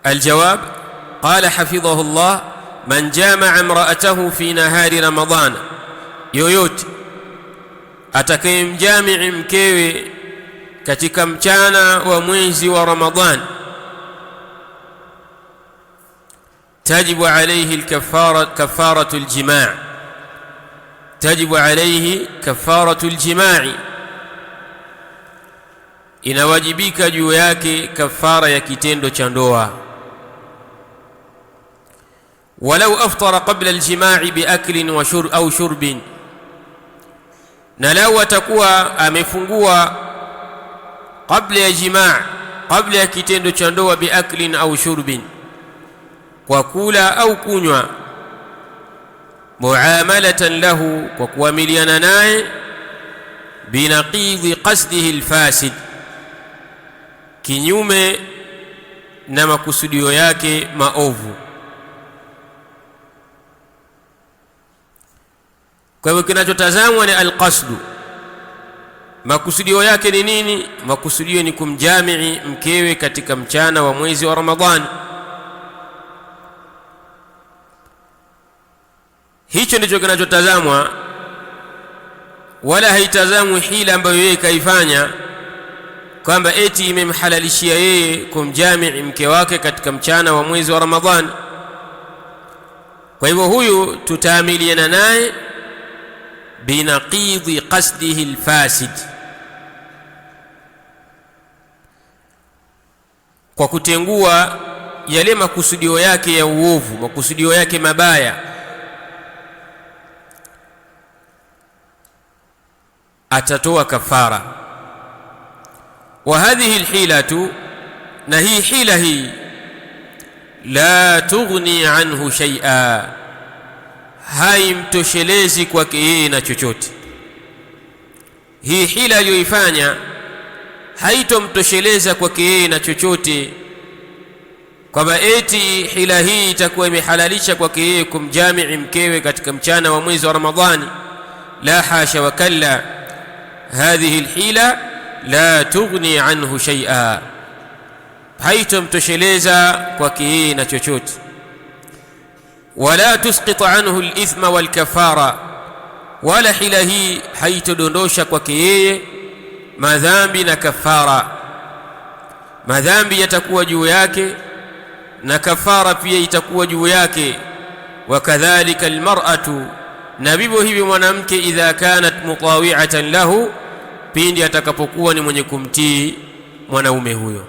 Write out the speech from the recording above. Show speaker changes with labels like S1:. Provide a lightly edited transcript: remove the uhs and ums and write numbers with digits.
S1: الجواب: قال حفظه الله: من جامع امرأته في نهار رمضان، yoyote atakayemjamii mkewe katika mchana wa mwezi wa Ramadhan, tajibu alayhi kafaratu aljimaa, tajibu alayhi kafaratu aljimaa, inawajibika juu yake kafara ya kitendo cha ndoa. walau aftara qabla aljimaa biaklin wa shurb au shurbin, na lau atakuwa amefungua kabla ya jimaa, kabla ya kitendo cha ndoa, biaklin au shurbin, kwa kula au kunywa, muamalatan lahu, kwa kuamiliana naye, binaqidhi qasdihi alfasid, kinyume na makusudio yake maovu. Kwa hivyo kinachotazamwa ni alqasdu. Makusudio yake ni nini? Makusudio ni kumjamii mkewe katika mchana wa mwezi wa Ramadhani. Hicho ndicho kinachotazamwa, wala haitazamwi hila ambayo yeye kaifanya, kwamba eti imemhalalishia yeye kumjamii mke wake katika mchana wa mwezi wa Ramadhani. Kwa hivyo huyu tutaamiliana naye binaqidhi qasdihi alfasid, kwa kutengua yale makusudio yake ya uovu, makusudio yake mabaya. Atatoa kafara. Wa hadhihi alhilatu, na hii hila hii, la tughni anhu shay'a, haimtoshelezi kwake yeye na chochote. Hii hila aliyoifanya haitomtosheleza kwake yeye na chochote, kwamba eti hila hii itakuwa imehalalisha kwake yeye kumjamii mkewe katika mchana wa mwezi wa Ramadhani. La hasha wa kalla, hadhihi alhila la tughni anhu shay'a, haitomtosheleza kwake yeye na chochote. Wala tusqit anhu alithma walkafara, wala hila hii haitodondosha kwake yeye madhambi na kafara. Madhambi yatakuwa juu yake na kafara pia itakuwa juu yake. Wakadhalika almar'atu, na vivyo hivyo mwanamke, idha kanat mutawi'atan lahu, pindi atakapokuwa ni mwenye kumtii mwanaume huyo.